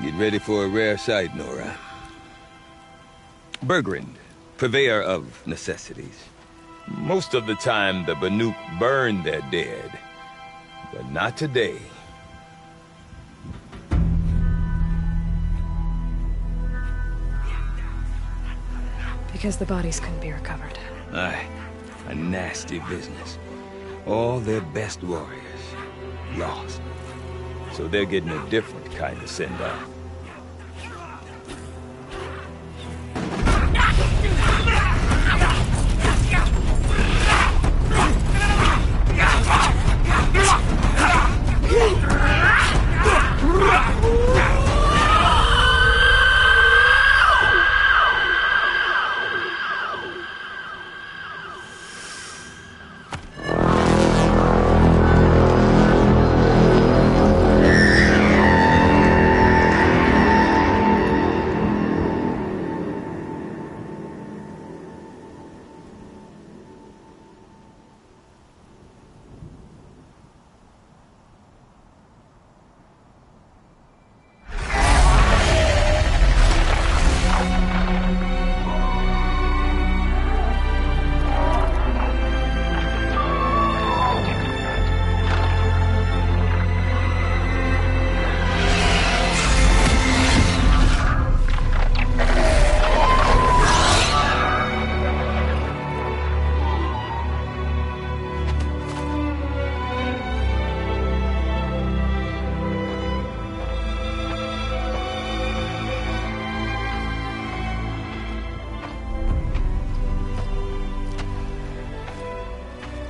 Get ready for a rare sight, Nora. Bergrand, purveyor of necessities. Most of the time, the Banuk burn their dead. But not today. Because the bodies couldn't be recovered. Aye, a nasty business. All their best warriors lost. So they're getting a different kind of send-off.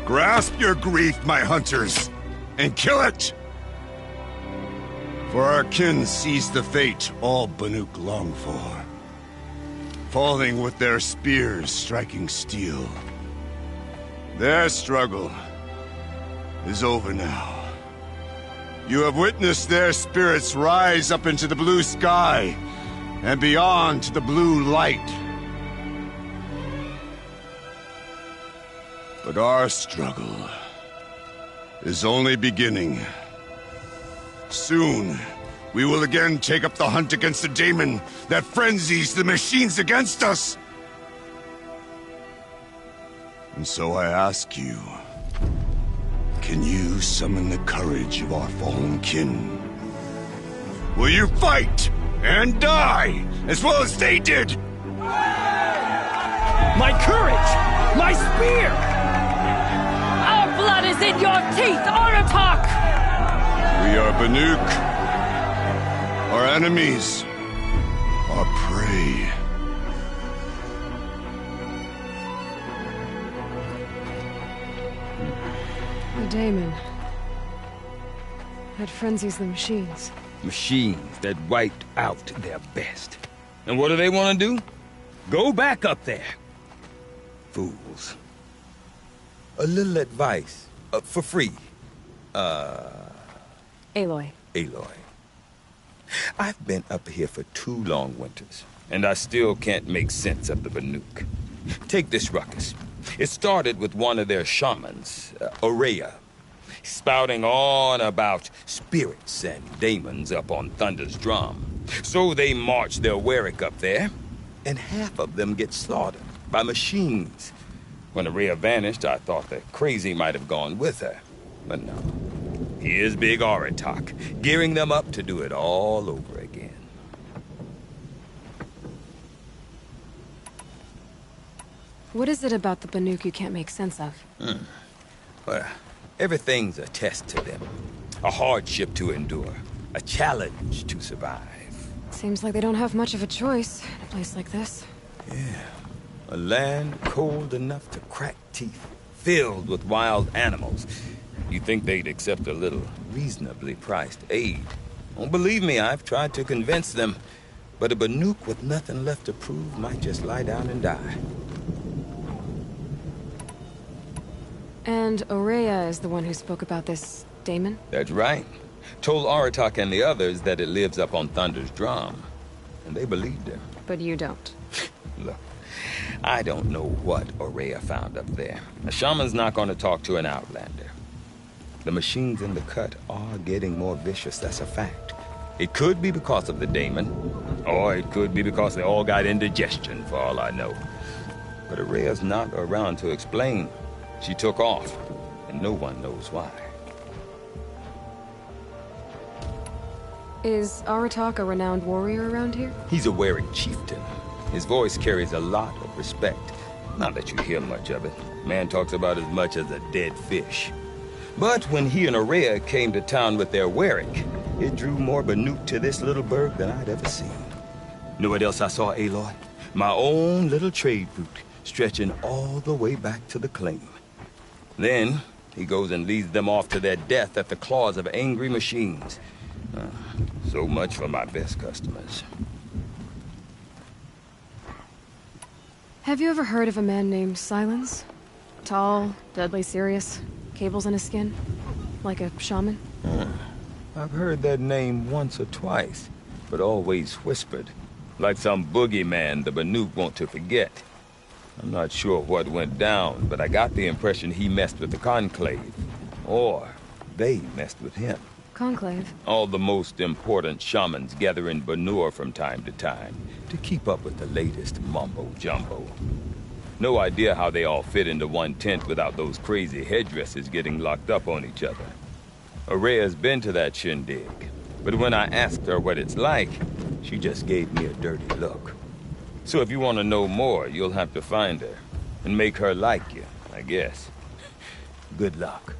Grasp your grief, my hunters, and kill it! For our kin sees the fate all Banuk long for. Falling with their spears striking steel. Their struggle is over now. You have witnessed their spirits rise up into the blue sky, and beyond to the blue light. But our struggle is only beginning. Soon, we will again take up the hunt against the daemon that frenzies the machines against us. And so I ask you, can you summon the courage of our fallen kin? Will you fight and die as well as they did? My courage! My spear! Our blood is in your teeth, Aratak! We are Banuk. Our enemies are prey. The daemon. That frenzies the machines. Machines that wiped out their best. And what do they want to do? Go back up there. Fools. A little advice. For free. Aloy. Aloy. I've been up here for 2 long winters, and I still can't make sense of the Banuk. Take this ruckus. It started with one of their shamans, Ourea, spouting on about spirits and daemons up on Thunder's drum. So they march their Warwick up there, and half of them get slaughtered by machines. When Ourea vanished, I thought the crazy might have gone with her. But no. Here's Big Aratak, gearing them up to do it all over again. What is it about the Banuk you can't make sense of? Well, everything's a test to them. A hardship to endure. A challenge to survive. Seems like they don't have much of a choice in a place like this. Yeah. A land cold enough to crack teeth, filled with wild animals. You'd think they'd accept a little reasonably priced aid. Don't believe me, I've tried to convince them. But a Banuk with nothing left to prove might just lie down and die. And Ourea is the one who spoke about this daemon? That's right. Told Aratak and the others that it lives up on Thunder's drum. And they believed him. But you don't. Look, I don't know what Ourea found up there. A shaman's not going to talk to an outlander. The machines in the cut are getting more vicious, that's a fact. It could be because of the daemon, or it could be because they all got indigestion, for all I know. But Araya's not around to explain. She took off, and no one knows why. Is Aratak a renowned warrior around here? He's a Werik chieftain. His voice carries a lot of respect. Not that you hear much of it. Man talks about as much as a dead fish. But when he and Araya came to town with their Werik, it drew more Banuk to this little burg than I'd ever seen. Know what else I saw, Aloy? My own little trade route, stretching all the way back to the claim. Then, he goes and leads them off to their death at the claws of angry machines. So much for my best customers. Have you ever heard of a man named Silence? Tall, deadly serious, cables in his skin, like a shaman? I've heard that name once or twice, but always whispered, like some boogeyman the Banuk want to forget. I'm not sure what went down, but I got the impression he messed with the Conclave, or they messed with him. Conclave? All the most important shamans gather in Banur from time to time to keep up with the latest mumbo-jumbo. No idea how they all fit into one tent without those crazy headdresses getting locked up on each other. Araya's been to that shindig, but when I asked her what it's like, she just gave me a dirty look. So if you want to know more, you'll have to find her and make her like you, I guess. Good luck.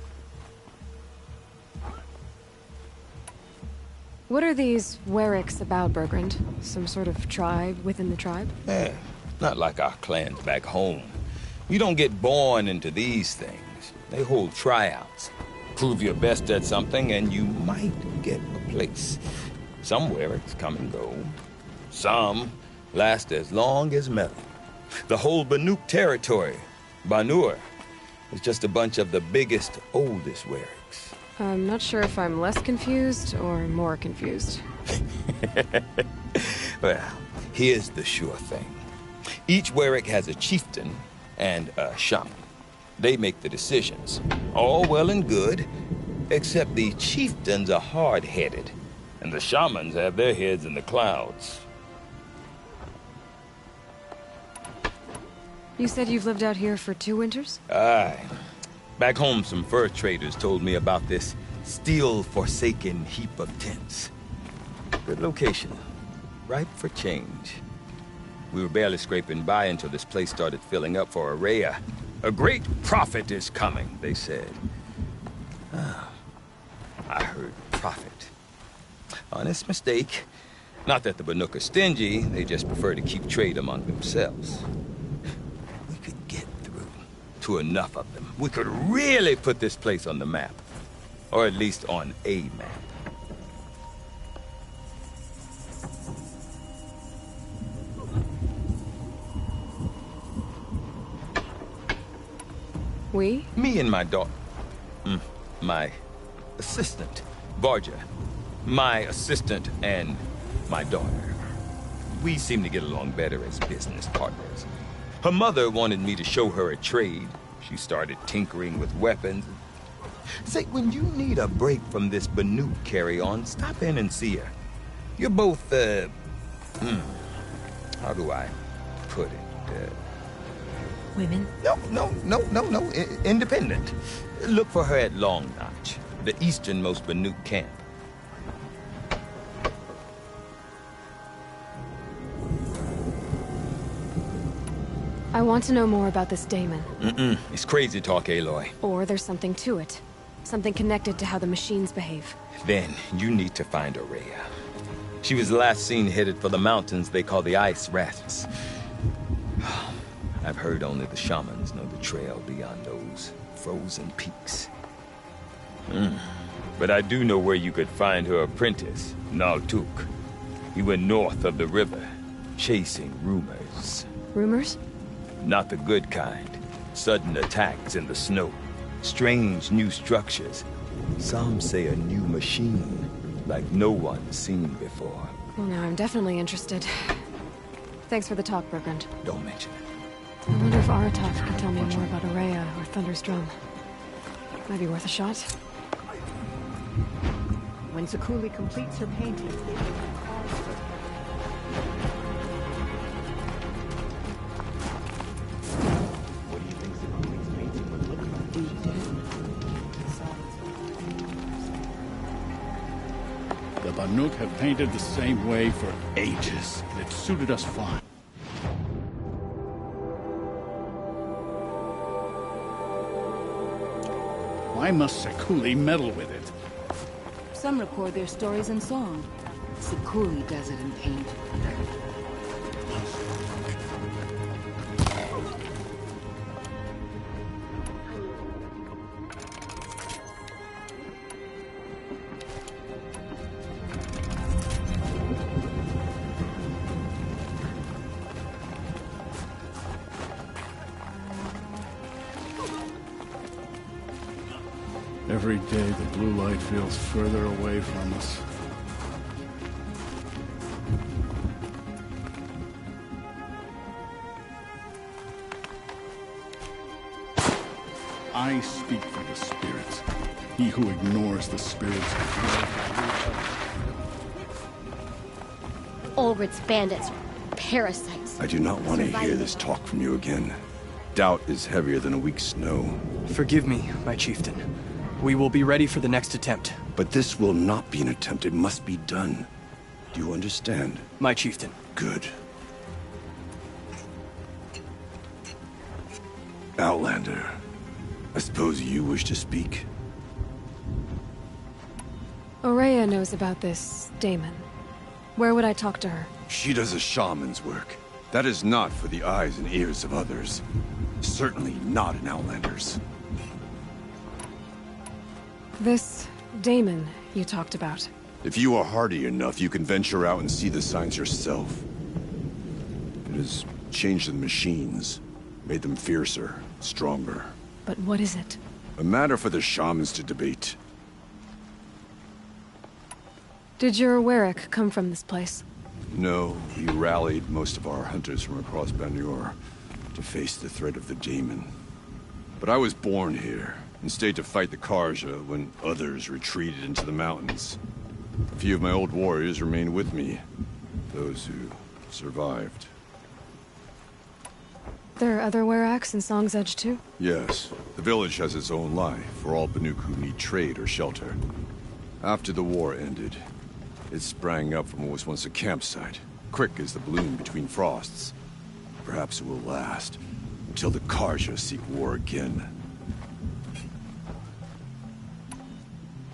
What are these Weriks about, Bergrand? Some sort of tribe within the tribe? Not like our clans back home. You don't get born into these things. They hold tryouts. Prove your best at something and you might get a place. Some Weriks come and go. Some last as long as metal. The whole Banuk territory, Banur, is just a bunch of the biggest, oldest Weriks. I'm not sure if I'm less confused or more confused. Well, here's the sure thing. Each Werik has a chieftain and a shaman. They make the decisions. All well and good, except the chieftains are hard-headed, and the shamans have their heads in the clouds. You said you've lived out here for 2 winters? Aye. Back home, some fur traders told me about this steel-forsaken heap of tents. Good location. Ripe for change. We were barely scraping by until this place started filling up for Araya. A great prophet is coming, they said. I heard prophet. Honest mistake. Not that the Banuk are stingy, they just prefer to keep trade among themselves. We could get through to enough of them. We could really put this place on the map. Or at least on a map. We? Me and my daughter. My assistant, Varja. My assistant and my daughter. We seem to get along better as business partners. Her mother wanted me to show her a trade. She started tinkering with weapons. Say, when you need a break from this Banuk carry-on, stop in and see her. You're both, how do I put it? Women? No. Independent. Look for her at Long Notch, the easternmost Banuk camp. I want to know more about this daemon. It's crazy talk, Aloy. Or there's something to it. Something connected to how the machines behave. Then, you need to find Araya. She was last seen headed for the mountains they call the Ice Rats. I've heard only the shamans know the trail beyond those frozen peaks. But I do know where you could find her apprentice, Naltuk. He went north of the river, chasing rumors. Rumors? Not the good kind. Sudden attacks in the snow. Strange new structures. Some say a new machine, like no one's seen before. Well, now I'm definitely interested. Thanks for the talk, Bergrand. Don't mention it. I wonder if Aratak can tell me more about Araya or Thunder's Drum. Might be worth a shot. When Sakuli completes her painting, it will cause her. What do you think Sakuli's painting would look like? We did. The Banuk have painted the same way for ages, and it suited us fine. Why must Sakuli meddle with it? Some record their stories in song. Sakuli does it in paint. Every day the blue light feels further away from us. I speak for the spirits. He who ignores the spirits. Olgrid's bandits are parasites. I do not want to hear this talk from you again. Doubt is heavier than a week's snow. Forgive me, my chieftain. We will be ready for the next attempt. But this will not be an attempt. It must be done. Do you understand? My chieftain. Good. Outlander, I suppose you wish to speak? Ourea knows about this Damon. Where would I talk to her? She does a shaman's work. That is not for the eyes and ears of others. Certainly not an Outlander's. This Damon you talked about. If you are hardy enough, you can venture out and see the signs yourself. It has changed the machines, made them fiercer, stronger. But what is it? A matter for the shamans to debate. Did your Warwick come from this place? No, we rallied most of our hunters from across Banur to face the threat of the Daemon. But I was born here, and stayed to fight the Karja when others retreated into the mountains. A few of my old warriors remained with me, those who survived. There are other Warracks in Song's Edge too? Yes, the village has its own life for all Banuk who need trade or shelter. After the war ended, it sprang up from what was once a campsite, quick as the bloom between frosts. Perhaps it will last, until the Karja seek war again.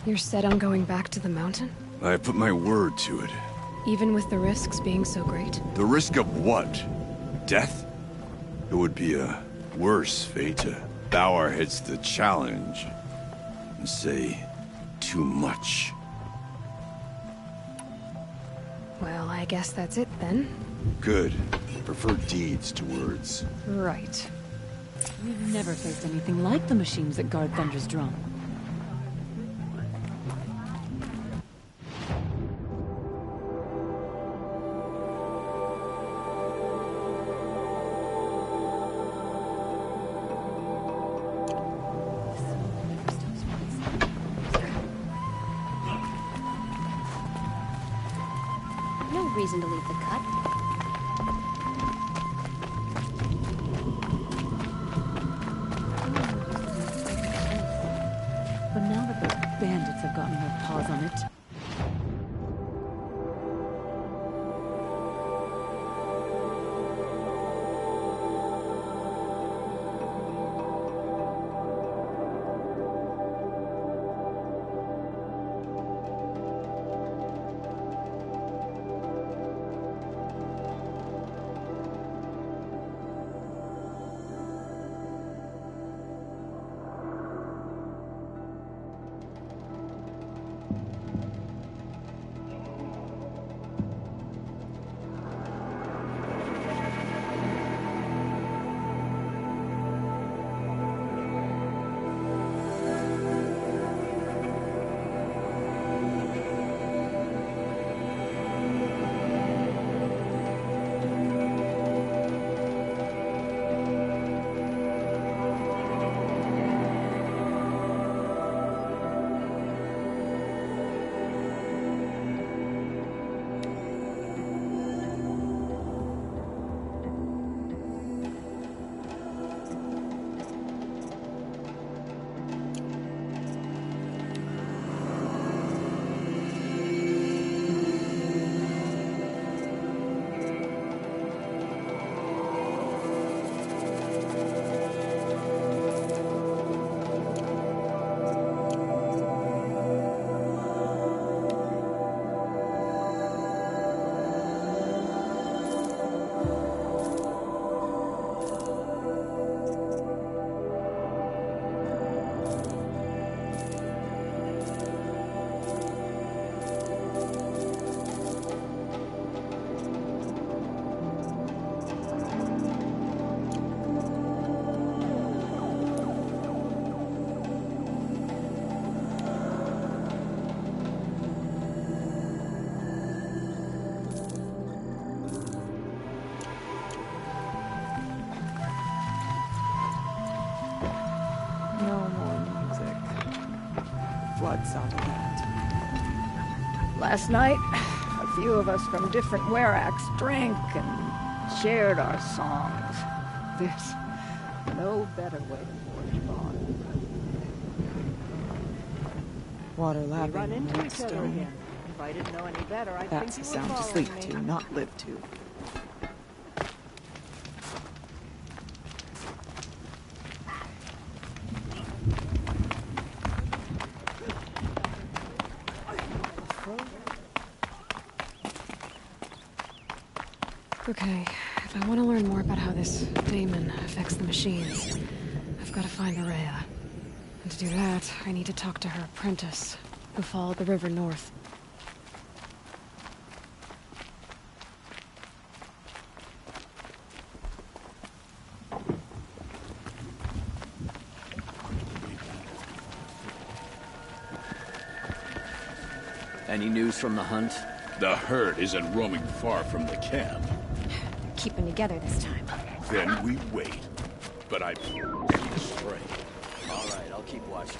You're set on going back to the mountain? I have put my word to it. Even with the risks being so great? The risk of what? Death? It would be a worse fate to bow our heads to the challenge and say too much. Well, I guess that's it then. Good. Prefer deeds to words. Right. We've never faced anything like the machines that guard Thunder's drum. No reason to leave the cut. But now that the bandits have gotten their paws on it... floods out of hand. Last night, a few of us from different Weraks drank and shared our songs. There's no better way to forge bond. Water We lapping run into on each other stone. again. If I didn't know any better, I'd That's think a you were sound to following sleep me. to, not live to. Okay, if I want to learn more about how this daemon affects the machines, I've got to find Maria. And to do that, I need to talk to her apprentice, who followed the river north. Any news from the hunt? The herd isn't roaming far from the camp. Keeping together this time. Then we wait. But I any stray. All right, I'll keep watching.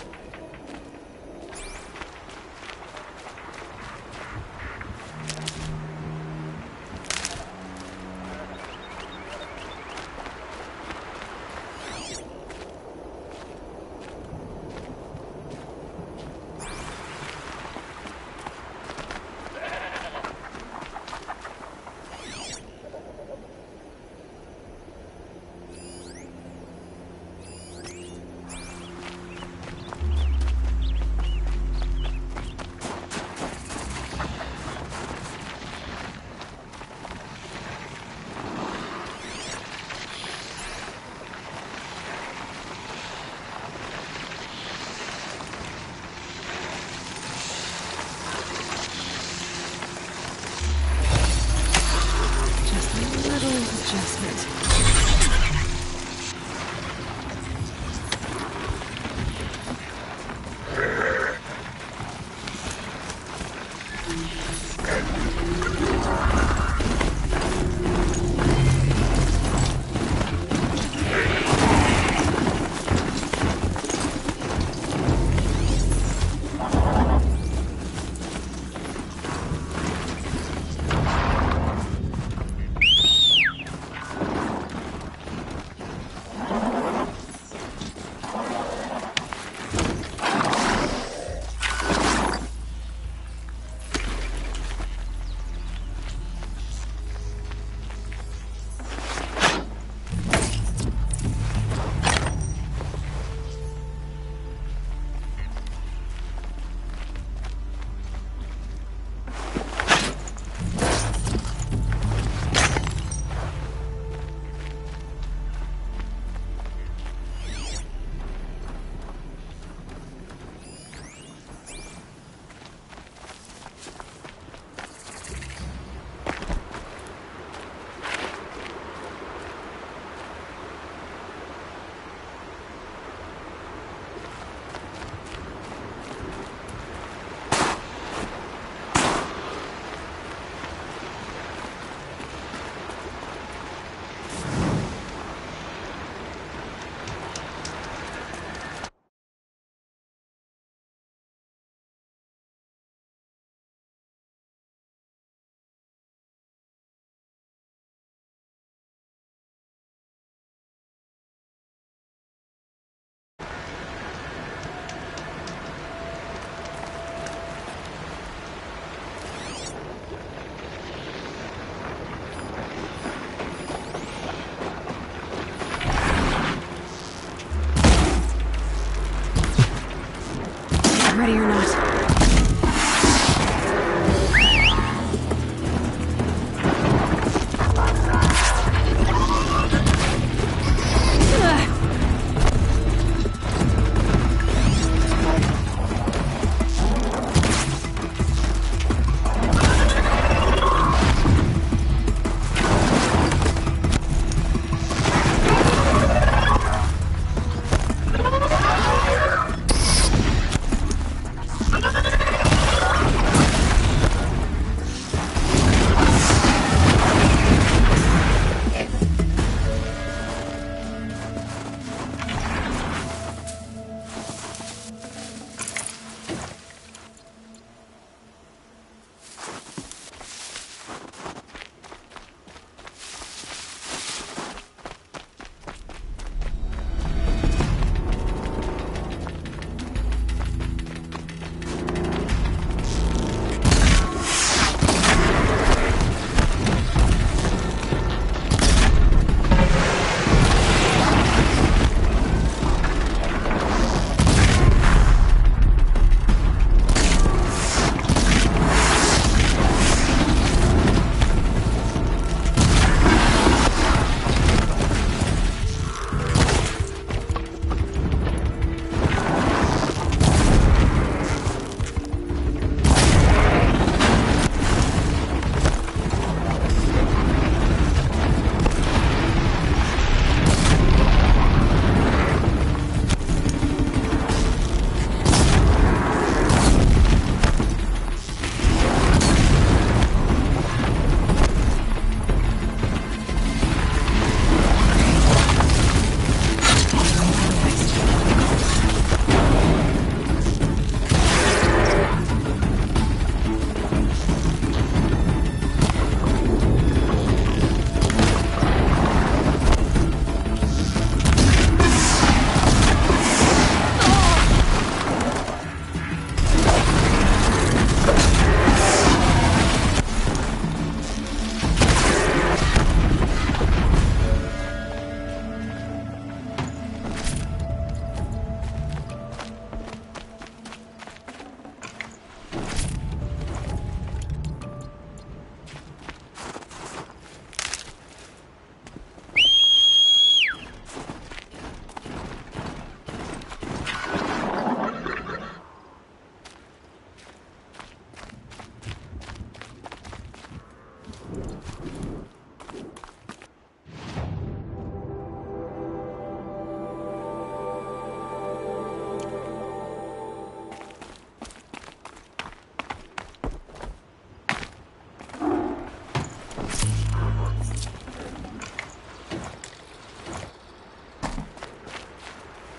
Ready or not.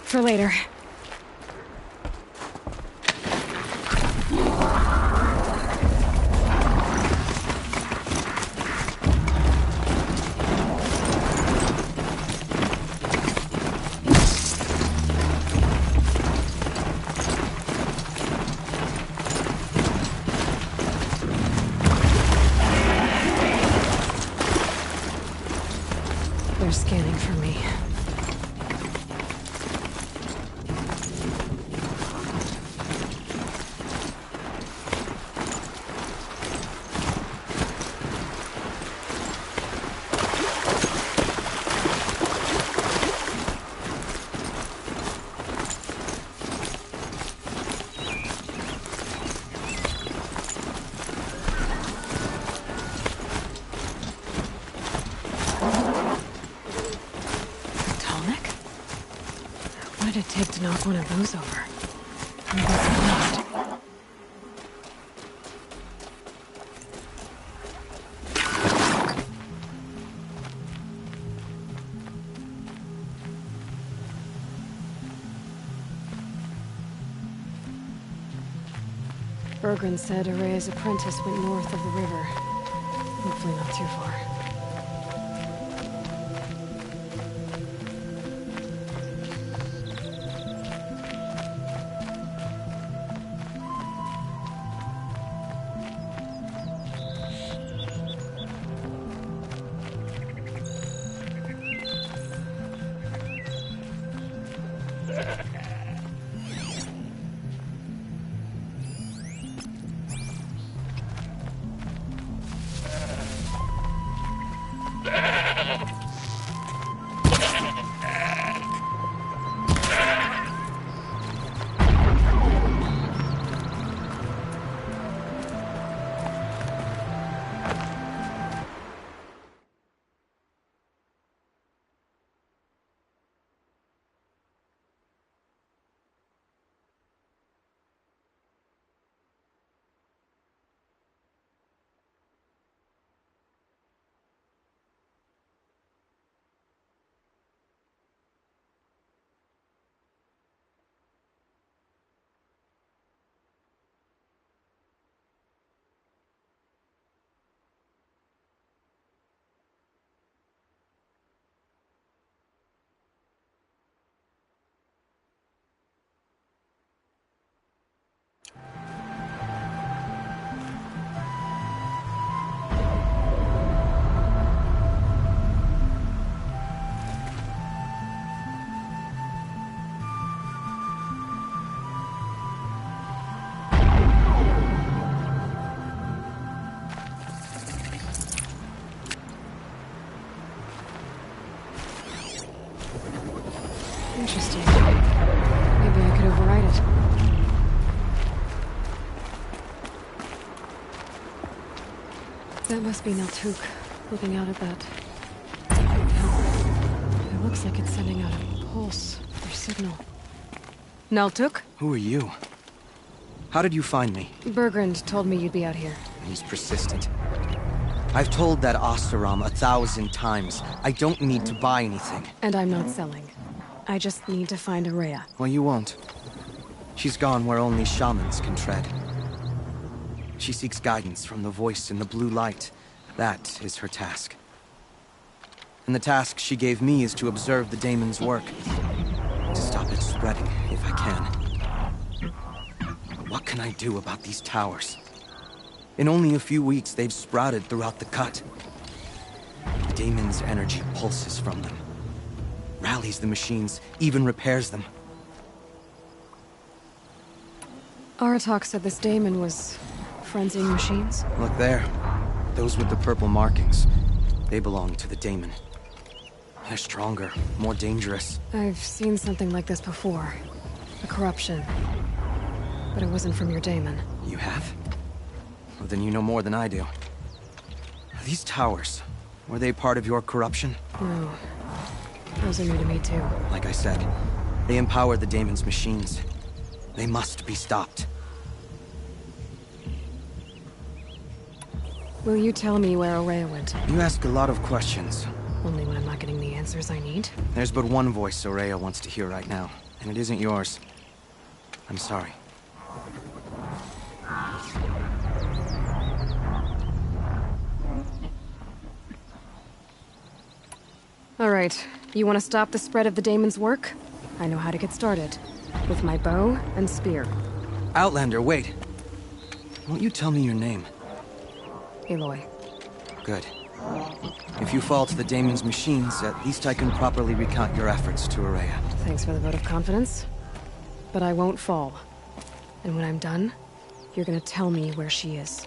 For later. They're scanning for me. What did it take to knock one of those over? And what's left? Bergren said Araya's apprentice went north of the river. Hopefully not too far. Interesting. Maybe I could override it. That must be Naltuk, looking out at that. It looks like it's sending out a pulse, or signal. Naltuk? Who are you? How did you find me? Bergrand told me you'd be out here. He's persistent. I've told that Oseram 1,000 times. I don't need to buy anything. And I'm not selling. I just need to find Araya. Well, you won't. She's gone where only shamans can tread. She seeks guidance from the voice in the blue light. That is her task. And the task she gave me is to observe the daemon's work. To stop it spreading, if I can. But what can I do about these towers? In only a few weeks, they've sprouted throughout the cut. The daemon's energy pulses from them. Rallies the machines, even repairs them. Aratak said this daemon was frenzying machines? Look there. Those with the purple markings. They belong to the daemon. They're stronger, more dangerous. I've seen something like this before. A corruption. But it wasn't from your daemon. You have? Well, then you know more than I do. These towers, were they part of your corruption? No. Those are new to me, too. Like I said, they empower the daemon's machines. They must be stopped. Will you tell me where Araya went? You ask a lot of questions. Only when I'm not getting the answers I need. There's but one voice Araya wants to hear right now. and it isn't yours. I'm sorry. All right, you want to stop the spread of the Daemon's work? I know how to get started. With my bow and spear. Outlander, wait. Won't you tell me your name? Aloy. Good. If you fall to the Daemon's machines, at least I can properly recount your efforts to Ourea. Thanks for the vote of confidence. But I won't fall. And when I'm done, you're gonna tell me where she is.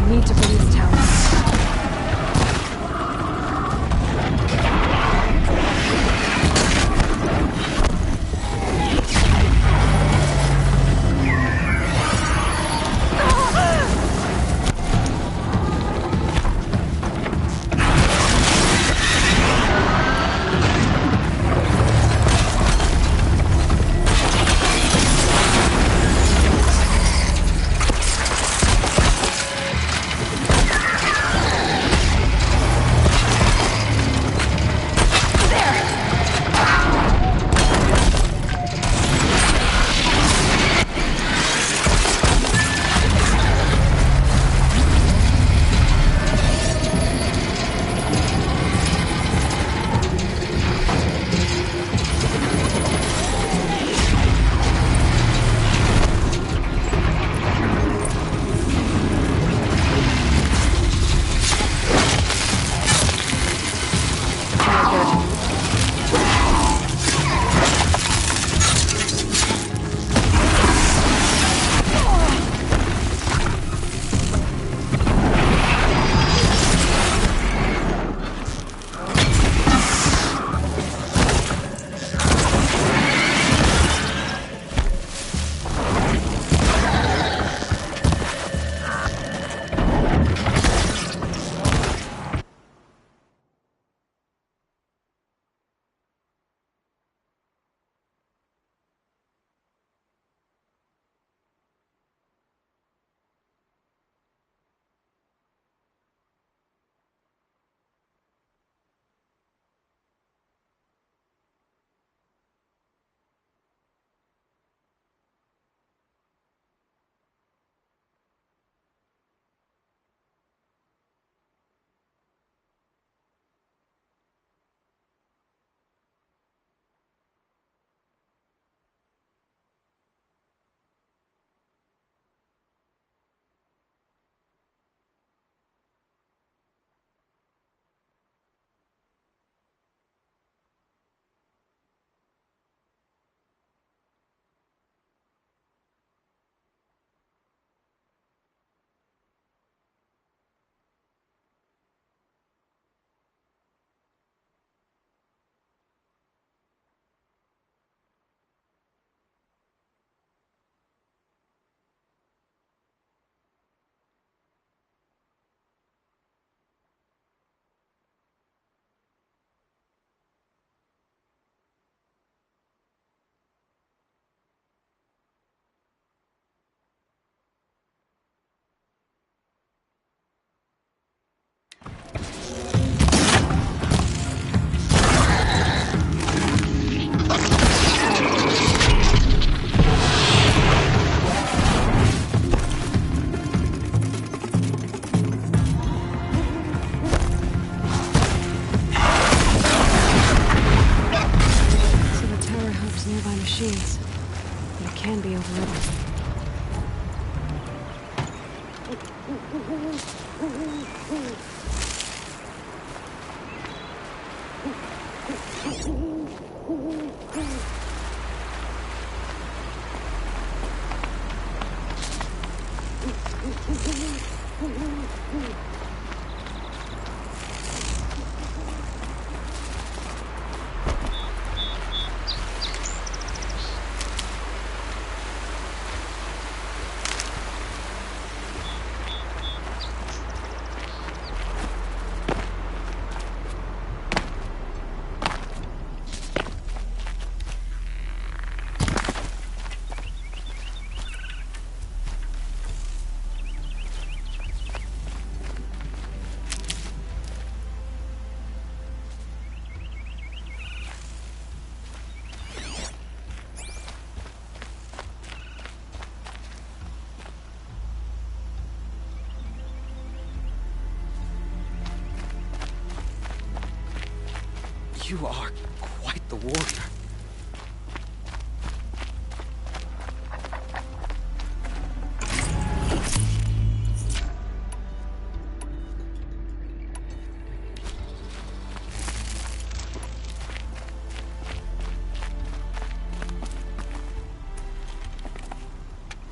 I need to bring this tower. Machines. But it can be overridden. You are quite the warrior.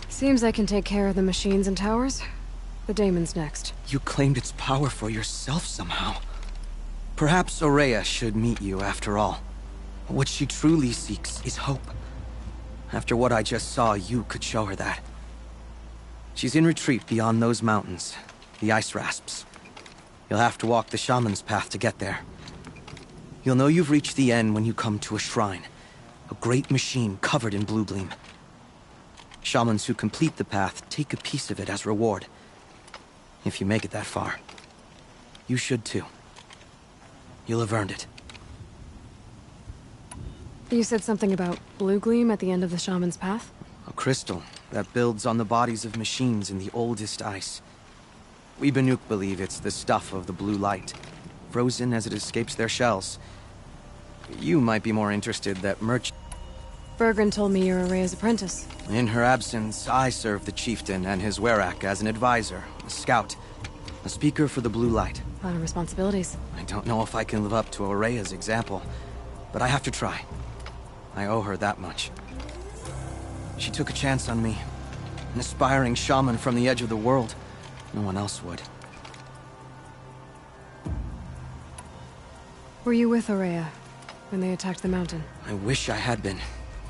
Seems I can take care of the machines and towers. The daemon's next. You claimed its power for yourself somehow. Perhaps Ourea should meet you after all. What she truly seeks is hope. After what I just saw, you could show her that. She's in retreat beyond those mountains, the Ice Rasps. You'll have to walk the Shaman's path to get there. You'll know you've reached the end when you come to a shrine. A great machine covered in blue gleam. Shamans who complete the path take a piece of it as reward. If you make it that far. You should too. You'll have earned it. You said something about blue gleam at the end of the shaman's path? A crystal that builds on the bodies of machines in the oldest ice. We Banuk believe it's the stuff of the blue light, frozen as it escapes their shells. You might be more interested that Bergren told me you're Ourea's apprentice. In her absence, I serve the chieftain and his werak as an advisor, a scout, a speaker for the blue light. A lot of responsibilities. I don't know if I can live up to Ourea's example, but I have to try. I owe her that much. She took a chance on me. An aspiring shaman from the edge of the world. No one else would. Were you with Ourea when they attacked the mountain? I wish I had been,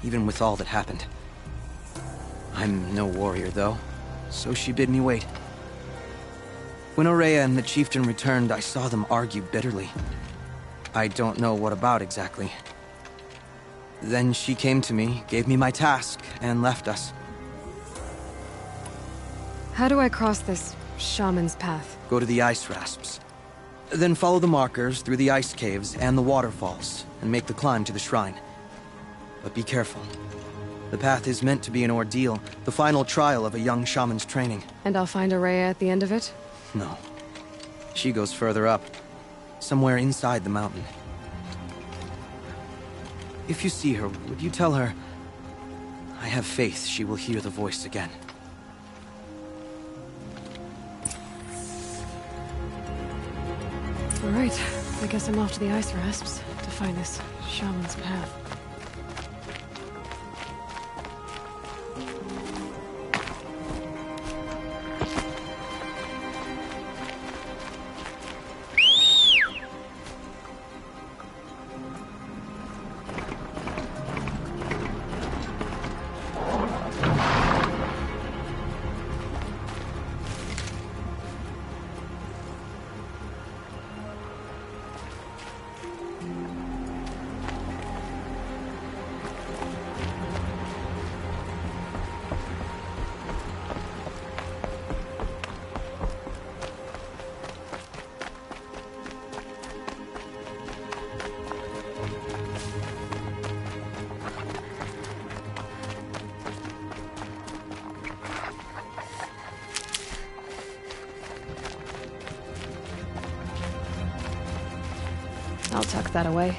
even with all that happened. I'm no warrior, though, so she bid me wait. When Ourea and the chieftain returned, I saw them argue bitterly. I don't know what about exactly. Then she came to me, gave me my task, and left us. How do I cross this shaman's path? Go to the Ice Rasps. Then follow the markers through the ice caves and the waterfalls, and make the climb to the shrine. But be careful. The path is meant to be an ordeal, the final trial of a young shaman's training. And I'll find Ourea at the end of it? No. She goes further up, somewhere inside the mountain. If you see her, would you tell her... I have faith she will hear the voice again. All right, I guess I'm off to the Ice Rasps to find this shaman's path. I'll tuck that away.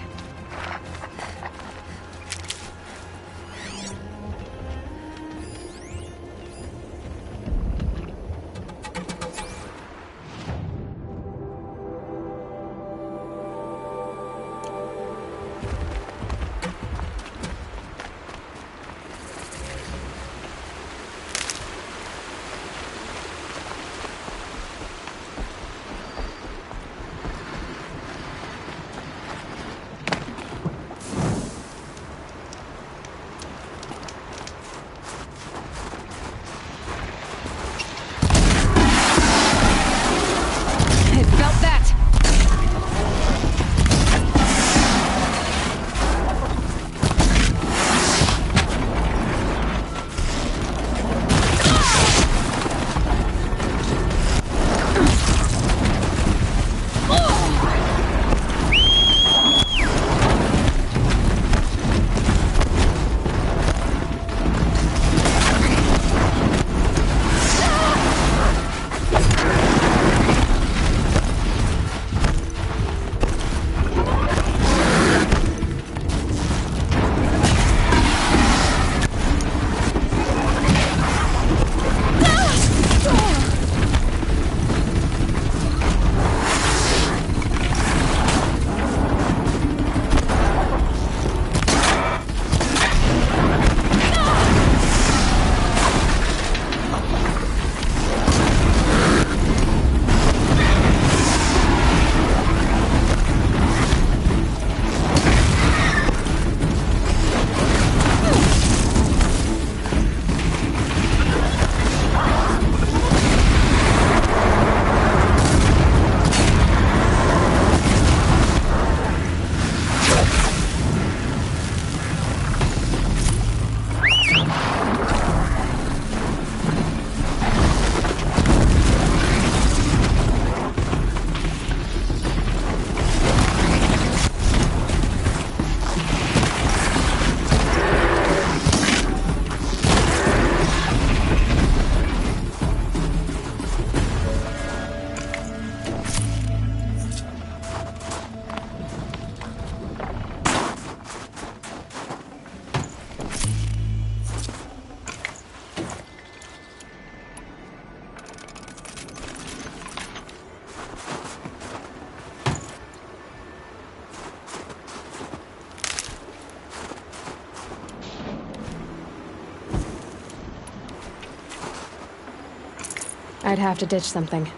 might have to ditch something.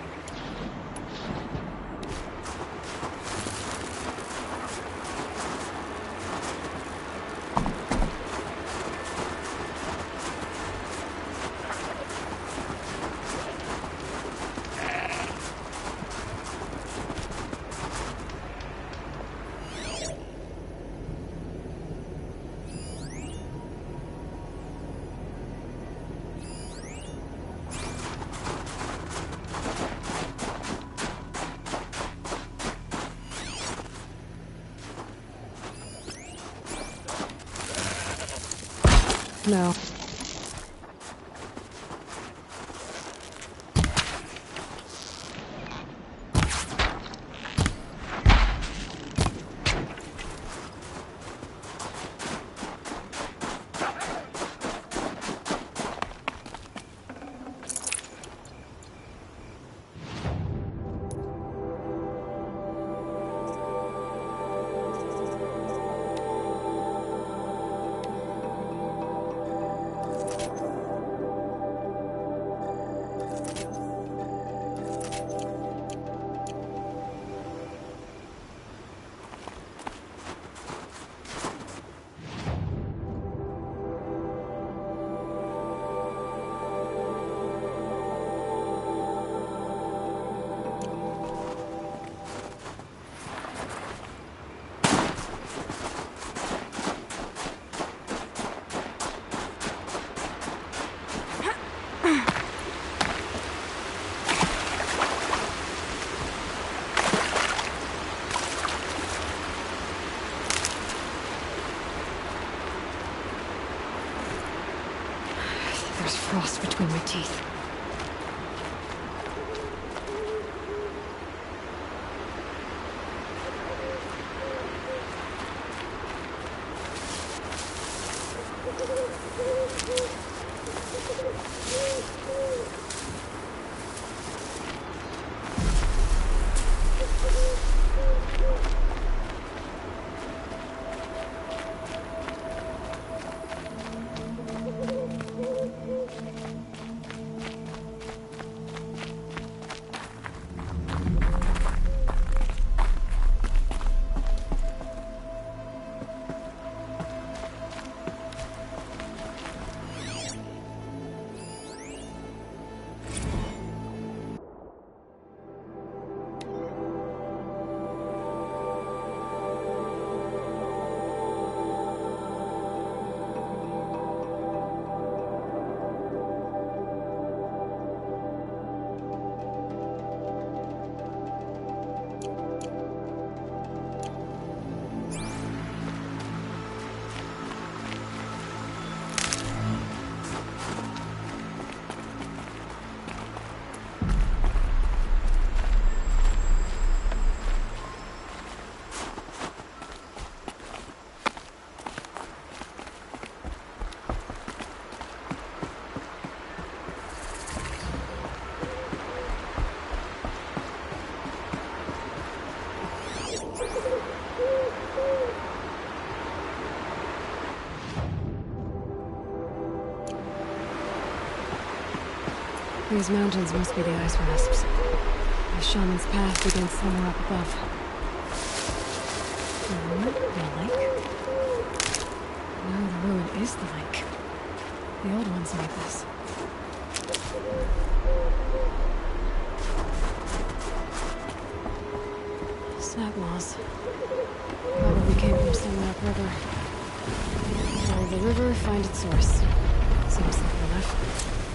No. There's frost between my teeth. These mountains must be the ice wasps. The shaman's path begins somewhere up above. The ruin? The lake? No, the ruin is the lake. The old ones made this. Snap moss. Probably came from somewhere upriver. Follow the river, find its source. Seems simple enough.